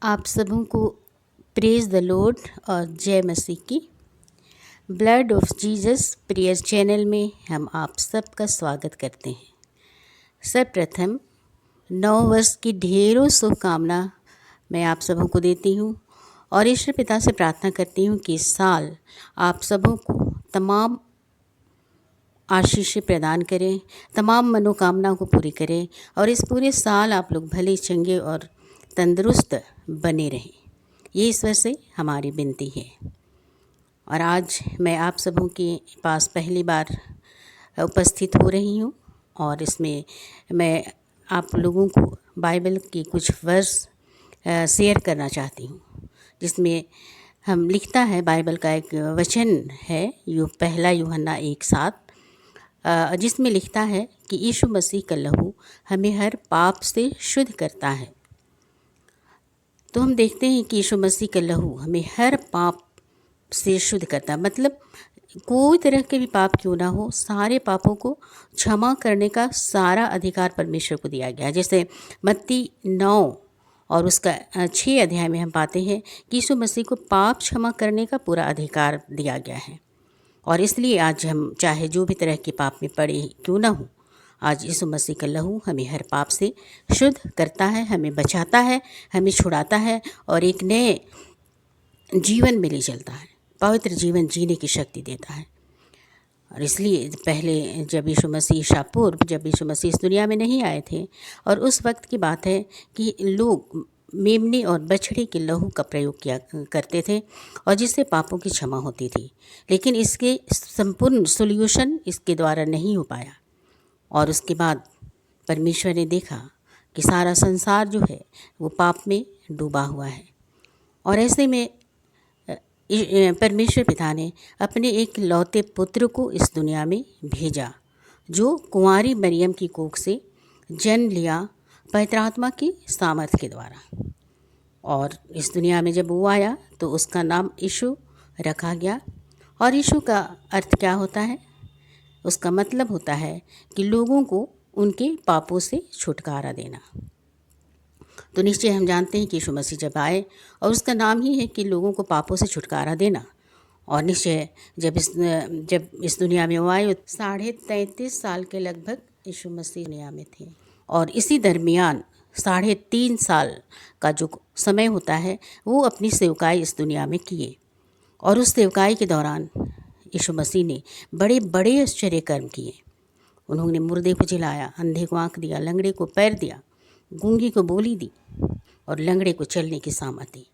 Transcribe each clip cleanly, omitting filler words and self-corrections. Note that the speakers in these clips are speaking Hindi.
आप सबों को प्रेज द लॉर्ड और जय मसीह की। Blood of Jesus prayer channel में हम आप सबका स्वागत करते हैं। सर्वप्रथम नव वर्ष की ढेरों शुभकामना मैं आप सबों को देती हूँ और ईश्वर पिता से प्रार्थना करती हूँ कि इस साल आप सबों को तमाम आशीष प्रदान करें, तमाम मनोकामनाओं को पूरी करें और इस पूरे साल आप लोग भले चंगे और तंदुरुस्त बने रहें। ये ईश्वर से हमारी विनती है। और आज मैं आप सबों के पास पहली बार उपस्थित हो रही हूँ और इसमें मैं आप लोगों को बाइबल के कुछ वर्स शेयर करना चाहती हूँ, जिसमें हम लिखता है, बाइबल का एक वचन है पहला यूहन्ना 1:7, जिसमें लिखता है कि यीशु मसीह का लहू हमें हर पाप से शुद्ध करता है। तो हम देखते हैं कि यीशु मसीह का लहू हमें हर पाप से शुद्ध करता है। मतलब कोई तरह के भी पाप क्यों ना हो, सारे पापों को क्षमा करने का सारा अधिकार परमेश्वर को दिया गया है। जैसे मत्ती 9 और उसका 6 अध्याय में हम पाते हैं कि यीशु मसीह को पाप क्षमा करने का पूरा अधिकार दिया गया है। और इसलिए आज हम चाहे जो भी तरह के पाप में पड़े क्यों ना हो, आज यीशु मसीह का लहू हमें हर पाप से शुद्ध करता है, हमें बचाता है, हमें छुड़ाता है और एक नए जीवन में ले चलता है, पवित्र जीवन जीने की शक्ति देता है। और इसलिए पहले जब यीशु मसीह इस दुनिया में नहीं आए थे, और उस वक्त की बात है कि लोग मेमने और बछड़े के लहू का प्रयोग किया करते थे और जिससे पापों की क्षमा होती थी। लेकिन इसके संपूर्ण सोल्यूशन इसके द्वारा नहीं हो पाया। और उसके बाद परमेश्वर ने देखा कि सारा संसार जो है वो पाप में डूबा हुआ है, और ऐसे में परमेश्वर पिता ने अपने एक लौते पुत्र को इस दुनिया में भेजा, जो कुंवारी मरियम की कोख से जन्म लिया पवित्र आत्मा की सामर्थ के द्वारा। और इस दुनिया में जब वो आया तो उसका नाम यीशु रखा गया। और यीशु का अर्थ क्या होता है? उसका मतलब होता है कि लोगों को उनके पापों से छुटकारा देना। तो निश्चय हम जानते हैं कि यीशु मसीह जब आए, और उसका नाम ही है कि लोगों को पापों से छुटकारा देना। और निश्चय जब इस दुनिया में वो आए, 33.5 साल के लगभग यीशु मसीह दुनिया में थे। और इसी दरमियान 3.5 साल का जो समय होता है वो अपनी सेवकाई इस दुनिया में किए। और उस सेवकाई के दौरान यीशु मसीह ने बड़े बड़े आश्चर्य कर्म किए। उन्होंने मुर्दे को जिलाया, अंधे को आँख दिया, लंगड़े को पैर दिया, गूंगी को बोली दी और लंगड़े को चलने की सामर्थ दी।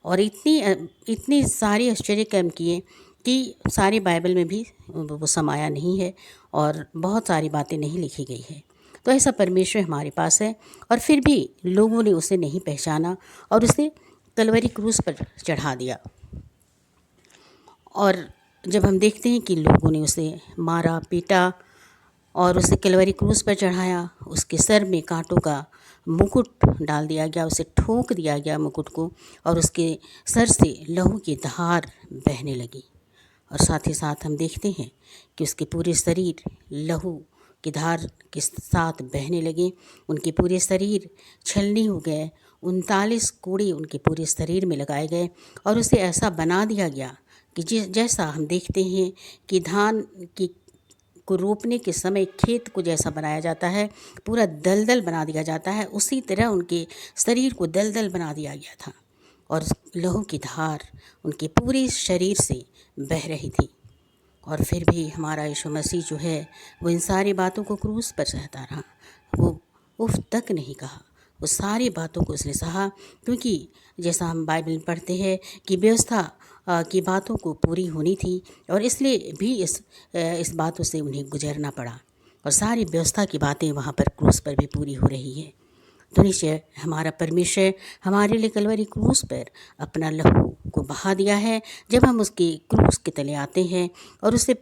और इतने सारे आश्चर्य कर्म किए कि सारे बाइबल में भी वो समाया नहीं है और बहुत सारी बातें नहीं लिखी गई है। तो ऐसा परमेश्वर हमारे पास है, और फिर भी लोगों ने उसे नहीं पहचाना और उसे कलवरी क्रूस पर चढ़ा दिया। और जब हम देखते हैं कि लोगों ने उसे मारा, पीटा और उसे कलवरी क्रूस पर चढ़ाया, उसके सर में कांटों का मुकुट डाल दिया गया, उसे ठोक दिया गया मुकुट को, और उसके सर से लहू की धार बहने लगी। और साथ ही साथ हम देखते हैं कि उसके पूरे शरीर लहू की धार के साथ बहने लगे। उनके पूरे शरीर छलनी हो गए, 39 कोड़े उनके पूरे शरीर में लगाए गए, और उसे ऐसा बना दिया गया कि जैसा हम देखते हैं कि धान को रोपने के समय खेत को जैसा बनाया जाता है, पूरा दलदल बना दिया जाता है, उसी तरह उनके शरीर को दलदल बना दिया गया था। और लहू की धार उनके पूरे शरीर से बह रही थी। और फिर भी हमारा यीशु मसीह जो है वो इन सारी बातों को क्रूस पर सहता रहा। वो उफ तक नहीं कहा, वो सारी बातों को उसने सहा, क्योंकि जैसा हम बाइबल में पढ़ते हैं कि व्यवस्था की बातों को पूरी होनी थी, और इसलिए भी इस बातों से उन्हें गुजरना पड़ा। और सारी व्यवस्था की बातें वहाँ पर क्रूस पर भी पूरी हो रही है। तो निश्चय हमारा परमेश्वर हमारे लिए कलवरी क्रूस पर अपना लहू को बहा दिया है। जब हम उसके क्रूस के तले आते हैं और उसे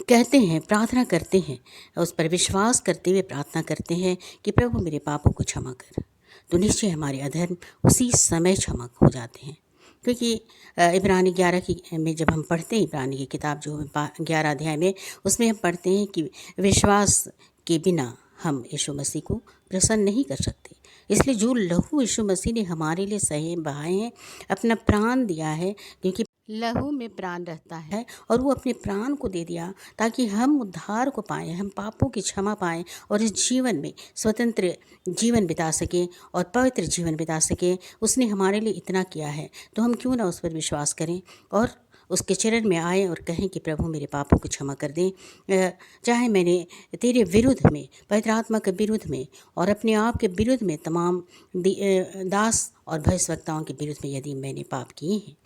कहते हैं, प्रार्थना करते हैं, उस पर विश्वास करते हुए प्रार्थना करते हैं कि प्रभु मेरे पापों को क्षमा कर, तो निश्चय हमारे अधर्म उसी समय क्षमा हो जाते हैं। क्योंकि इब्रानी 11 में जब हम पढ़ते हैं, इब्रानी की किताब जो 11 अध्याय में, उसमें हम पढ़ते हैं कि विश्वास के बिना हम यीशु मसीह को प्रसन्न नहीं कर सकते। इसलिए जो लहू यीशु मसीह ने हमारे लिए सहे बहाए हैं, अपना प्राण दिया है, क्योंकि लहू में प्राण रहता है, और वो अपने प्राण को दे दिया ताकि हम उद्धार को पाएं, हम पापों की क्षमा पाएं और इस जीवन में स्वतंत्र जीवन बिता सकें और पवित्र जीवन बिता सकें। उसने हमारे लिए इतना किया है, तो हम क्यों ना उस पर विश्वास करें और उसके चरण में आए और कहें कि प्रभु मेरे पापों को क्षमा कर दें। चाहे मैंने तेरे विरुद्ध में, पवित्र आत्मा के विरुद्ध में और अपने आप के विरुद्ध में, तमाम दास और भविष्यवक्ताओं के विरुद्ध में यदि मैंने पाप किए हैं,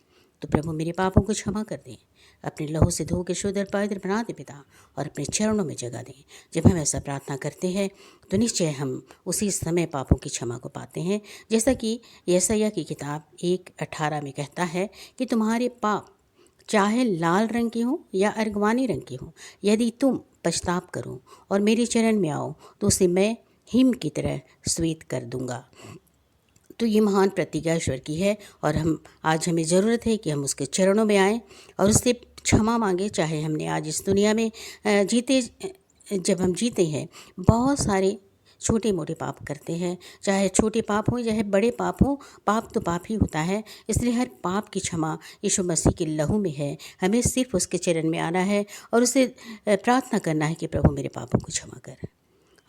तो प्रभु मेरे पापों को क्षमा कर दें, अपने लहू से धो के शुद्ध और पवित्र बना दे पिता, और अपने चरणों में जगह दें। जब हम ऐसा प्रार्थना करते हैं तो निश्चय हम उसी समय पापों की क्षमा को पाते हैं, जैसा कि यशायाह की किताब 1:18 में कहता है कि तुम्हारे पाप चाहे लाल रंग के हों या अर्गवानी रंग के हों, यदि तुम पछताप करो और मेरे चरण में आओ तो उसे मैं हिम की तरह श्वेत कर दूंगा। तो ये महान प्रतिज्ञा ईश्वर की है, और आज हमें ज़रूरत है कि हम उसके चरणों में आएँ और उससे क्षमा मांगे। चाहे हमने आज इस दुनिया में जब हम जीते हैं, बहुत सारे छोटे मोटे पाप करते हैं, चाहे छोटे पाप हों चाहे बड़े पाप हों, पाप तो पाप ही होता है। इसलिए हर पाप की क्षमा यीशु मसीह के लहू में है। हमें सिर्फ उसके चरण में आना है और उससे प्रार्थना करना है कि प्रभु मेरे पापों को क्षमा कर।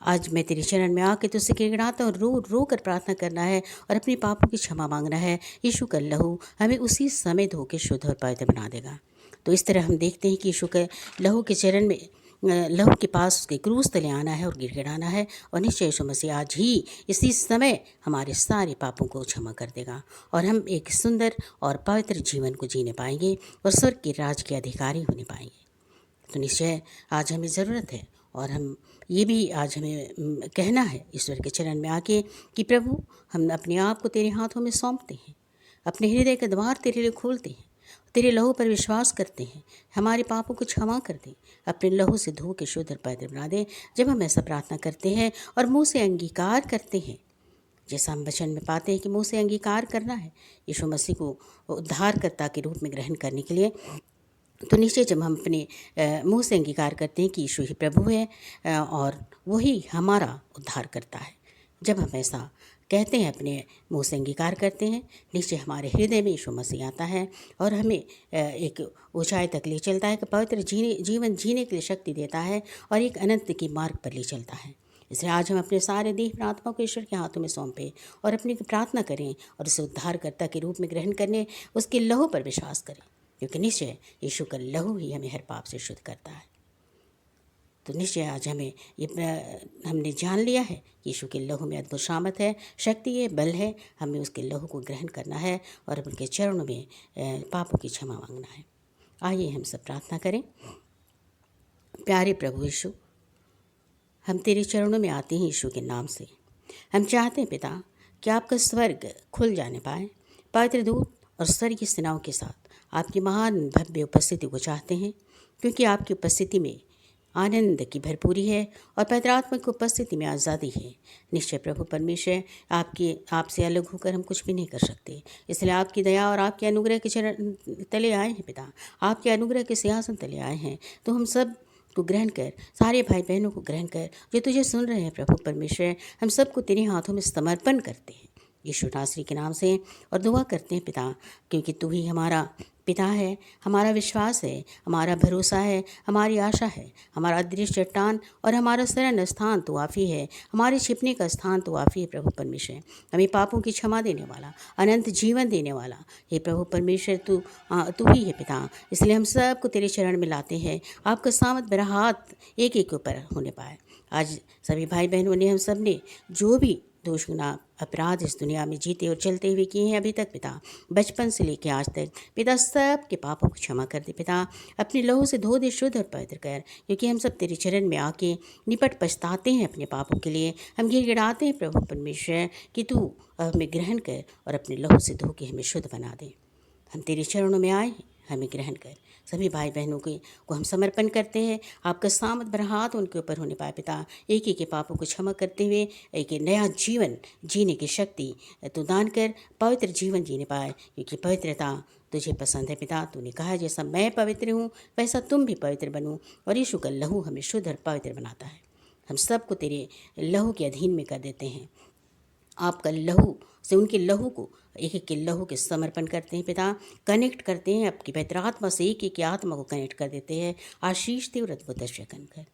आज मैं तेरे चरण में आके तुझसे गिड़गिड़ाता हूँ, रो रो कर प्रार्थना करना है और अपने पापों की क्षमा मांगना है। यीशु का लहू हमें उसी समय धो के शुद्ध और पवित्र बना देगा। तो इस तरह हम देखते हैं कि यीशु के लहू के चरण में, लहू के पास उसके क्रूस तले आना है और गिड़गिड़ाना है, और निश्चय यीशु मसीह आज ही इसी समय हमारे सारे पापों को क्षमा कर देगा और हम एक सुंदर और पवित्र जीवन को जीने पाएंगे और स्वर्ग के राज के अधिकारी होने पाएंगे। तो निश्चय आज हमें ज़रूरत है, और हम ये भी आज हमें कहना है ईश्वर के चरण में आके कि प्रभु हम अपने आप को तेरे हाथों में सौंपते हैं, अपने हृदय के द्वार तेरे लिए खोलते हैं, तेरे लहू पर विश्वास करते हैं, हमारे पापों को क्षमा कर दे, अपने लहू से धो के शुद्ध और पवित्र बना दे। जब हम ऐसा प्रार्थना करते हैं और मुँह से अंगीकार करते हैं, जैसा हम वचन में पाते हैं कि मुँह से अंगीकार करना है यीशु मसीह को उद्धारकर्ता के रूप में ग्रहण करने के लिए, तो निश्चय जब हम अपने मुँह से अंगीकार करते हैं कि यीशु ही प्रभु है और वही हमारा उद्धार करता है, जब हम ऐसा कहते हैं, अपने मुँह से अंगीकार करते हैं, निश्चय हमारे हृदय में यीशु मसीह आता है और हमें एक ऊंचाई तक ले चलता है कि पवित्र जीवन जीने के लिए शक्ति देता है और एक अनंत के मार्ग पर ले चलता है। इसलिए आज हम अपने सारे देह प्रार्थना को ईश्वर के हाथों में सौंपें और अपनी प्रार्थना करें और उसे उद्धारकर्ता के रूप में ग्रहण करने, उसके लहू पर विश्वास करें, क्योंकि निश्चय यीशु का लहू ही हमें हर पाप से शुद्ध करता है। तो निश्चय आज हमने जान लिया है कि यीशु के लहू में अद्भुत सामर्थ है, शक्ति है, बल है। हमें उसके लहू को ग्रहण करना है और उनके चरणों में पापों की क्षमा मांगना है। आइए हम सब प्रार्थना करें। प्यारे प्रभु यीशु, हम तेरे चरणों में आते हैं यीशु के नाम से। हम चाहते हैं पिता कि आपका स्वर्ग खुल जाने पाए, पवित्र दूत और स्वर्गीय सेनाओं के साथ आपकी महान भव्य उपस्थिति को चाहते हैं, क्योंकि आपकी उपस्थिति में आनंद की भरपूरी है और पवित्र आत्मा की उपस्थिति में आज़ादी है। निश्चय प्रभु परमेश्वर, आपसे अलग होकर हम कुछ भी नहीं कर सकते, इसलिए आपकी दया और आपके अनुग्रह के चरण तले आए हैं पिता, आपके अनुग्रह के सिंहासन तले आए हैं। तो हम सब को ग्रहण कर, सारे भाई बहनों को ग्रहण कर जो तुझे सुन रहे हैं प्रभु परमेश्वर, हम सबको तेरे हाथों में समर्पण करते हैं यीशु नासरी के नाम से, और दुआ करते हैं पिता, क्योंकि तू ही हमारा पिता है, हमारा विश्वास है, हमारा भरोसा है, हमारी आशा है, हमारा दृश्य चट्टान और हमारा शरण स्थान तो आप ही है, हमारे छिपने का स्थान तो आप ही है प्रभु परमेश्वर। हमें पापों की क्षमा देने वाला, अनंत जीवन देने वाला हे प्रभु परमेश्वर, तू ही है पिता। इसलिए हम सबको तेरे चरण में लाते हैं, आपका सामत बड़ा हाथ एक एक के ऊपर होने पाए। आज सभी भाई बहनों ने, हम सब ने जो भी दोष गुनाह अपराध इस दुनिया में जीते और चलते हुए किए हैं अभी तक पिता, बचपन से लेकर आज तक पिता, सब के पापों को क्षमा कर दे पिता, अपने लहू से धो दे, शुद्ध और पवित्र कर, क्योंकि हम सब तेरे चरण में आके निपट पछताते हैं अपने पापों के लिए। हम गिड़गिड़ाते हैं प्रभु परमेश्वर कि तू हमें ग्रहण कर और अपने लहू से धो के हमें शुद्ध बना दे। हम तेरे चरणों में आए हैं, हमें ग्रहण कर। सभी भाई बहनों को हम समर्पण करते हैं, आपका सामत भरा हाथ उनके ऊपर होने पाए पिता, एक एक के पापों को क्षमा करते हुए एक नया जीवन जीने की शक्ति तू दान कर, पवित्र जीवन जीने पाए, क्योंकि पवित्रता तुझे पसंद है पिता। तूने कहा जैसा मैं पवित्र हूँ वैसा तुम भी पवित्र बनो, और यीशु का लहू हमें शुद्ध और पवित्र बनाता है। हम सबको तेरे लहू के अधीन में कर देते हैं आपका लहू से, उनके लहू को, एक एक के लहू के समर्पण करते हैं पिता। कनेक्ट करते हैं आपकी पवित्र आत्मा से, एक एक की आत्मा को कनेक्ट कर देते हैं। आशीष दे और अद्भुत दर्शन कर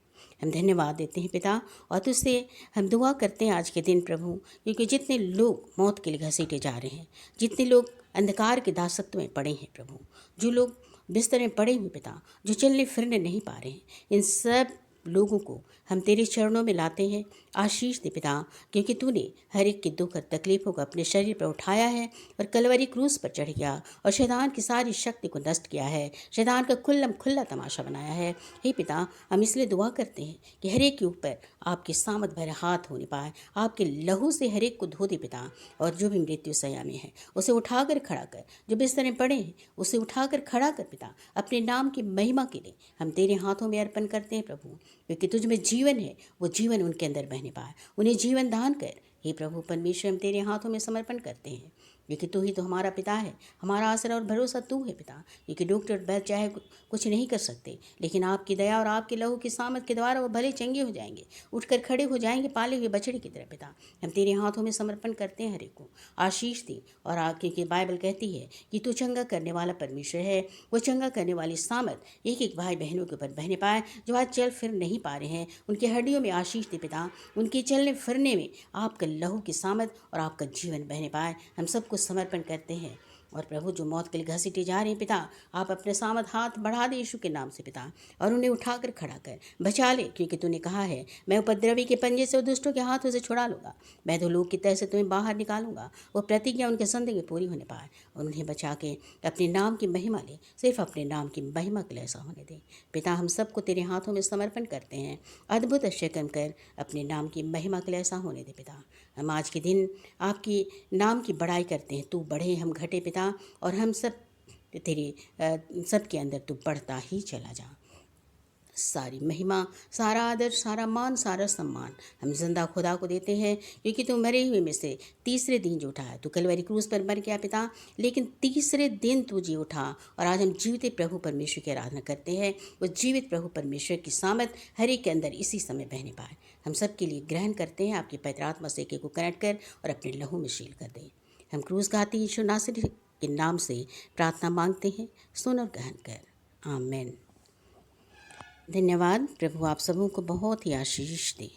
हम धन्यवाद देते हैं पिता। और तुझसे हम दुआ करते हैं आज के दिन प्रभु, क्योंकि जितने लोग मौत के लिए घसीटे जा रहे हैं, जितने लोग अंधकार के दासत्व में पड़े हैं प्रभु, जो लोग बिस्तर में पड़े हुए पिता, जो चलने फिरने नहीं पा रहे हैं, इन सब लोगों को हम तेरे चरणों में लाते हैं। आशीष दे पिता, क्योंकि तूने हर एक की दुख और तकलीफ़ों को अपने शरीर पर उठाया है और कलवरी क्रूस पर चढ़ गया और शैतान की सारी शक्ति को नष्ट किया है, शैतान का खुल्लम खुल्ला तमाशा बनाया है। हे पिता, हम इसलिए दुआ करते हैं कि हर एक के ऊपर आपके सामत भरे हाथ होने पाए, आपके लहू से हर एक को धो दे पिता। और जो भी मृत्यु सया में है उसे उठाकर खड़ा कर, जो बिस्तर में पड़े हैं उसे उठाकर खड़ा कर पिता। अपने नाम की महिमा के लिए हम तेरे हाथों में अर्पण करते हैं प्रभु, क्योंकि तुझ में जीवन है, वो जीवन उनके अंदर बहने पाए। उन्हें जीवन दान कर हे प्रभु परमेश्वर, हम तेरे हाथों में समर्पण करते हैं, क्योंकि तू ही तो हमारा पिता है, हमारा आसरा और भरोसा तू है पिता। क्योंकि डॉक्टर वैद्य चाहे कुछ नहीं कर सकते, लेकिन आपकी दया और आपके लहू की सामत के द्वारा वो भले चंगे हो जाएंगे, उठकर खड़े हो जाएंगे पाले हुए बछड़े की तरह पिता। हम तेरे हाथों में समर्पण करते हैं हर एक को। आशीष दे और आगे की बाइबल कहती है कि तू चंगा करने वाला परमेश्वर है। वो चंगा करने वाली सामत एक एक भाई बहनों के ऊपर बहने पाए, जो आज चल फिर नहीं पा रहे हैं, उनकी हड्डियों में आशीष दे पिता। उनके चलने फिरने में आपका लहू की सामत और आपका जीवन बहने पाए, हम सबको समर्पण करते हैं। और प्रभु, जो मौत के लिए घसीटे जा रहे हैं पिता, आप अपने सामत हाथ बढ़ा दे यीशु के नाम से पिता, और उन्हें उठाकर खड़ा कर बचा ले, क्योंकि तूने कहा है मैं उपद्रवी के पंजे से और दुष्टों के हाथों से छुड़ा लूँगा, मैं तो लोग की तह से तुम्हें बाहर निकालूंगा। वो प्रतिज्ञा उनके जिंदगी में पूरी होने पाए और उन्हें बचा के अपने नाम की महिमा ले, सिर्फ अपने नाम की महिमा के लिए ऐसा होने दे पिता। हम सबको तेरे हाथों में समर्पण करते हैं, अद्भुत अश्चर्य कर अपने नाम की महिमा के लिए ऐसा होने दे पिता। हम आज के दिन आपकी नाम की बड़ाई करते हैं, तू बढ़े हम घटे पिता, और हम सब तेरे सब के अंदर तू बढ़ता ही चला जा। सारी महिमा, सारा आदर, सारा मान, सारा सम्मान हम जिंदा खुदा को देते हैं, क्योंकि तू मरे हुए में से तीसरे दिन जी उठा है। तू कलवरी क्रूस पर मर गया पिता, लेकिन तीसरे दिन तू जी उठा, और आज हम जीवित प्रभु परमेश्वर की आराधना करते हैं। वो जीवित प्रभु परमेश्वर की सामत हर एक के अंदर इसी समय बहने पाए। हम सब के लिए ग्रहण करते हैं आपकी पवित्र आत्मा से, एक एक को कनेक्ट कर और अपने लहू में शील कर दे। हम क्रूस गाते यीशु नासरी के नाम से प्रार्थना मांगते हैं, सुन और ग्रहण कर, आमीन। धन्यवाद। प्रभु आप सबों को बहुत ही आशीष दे।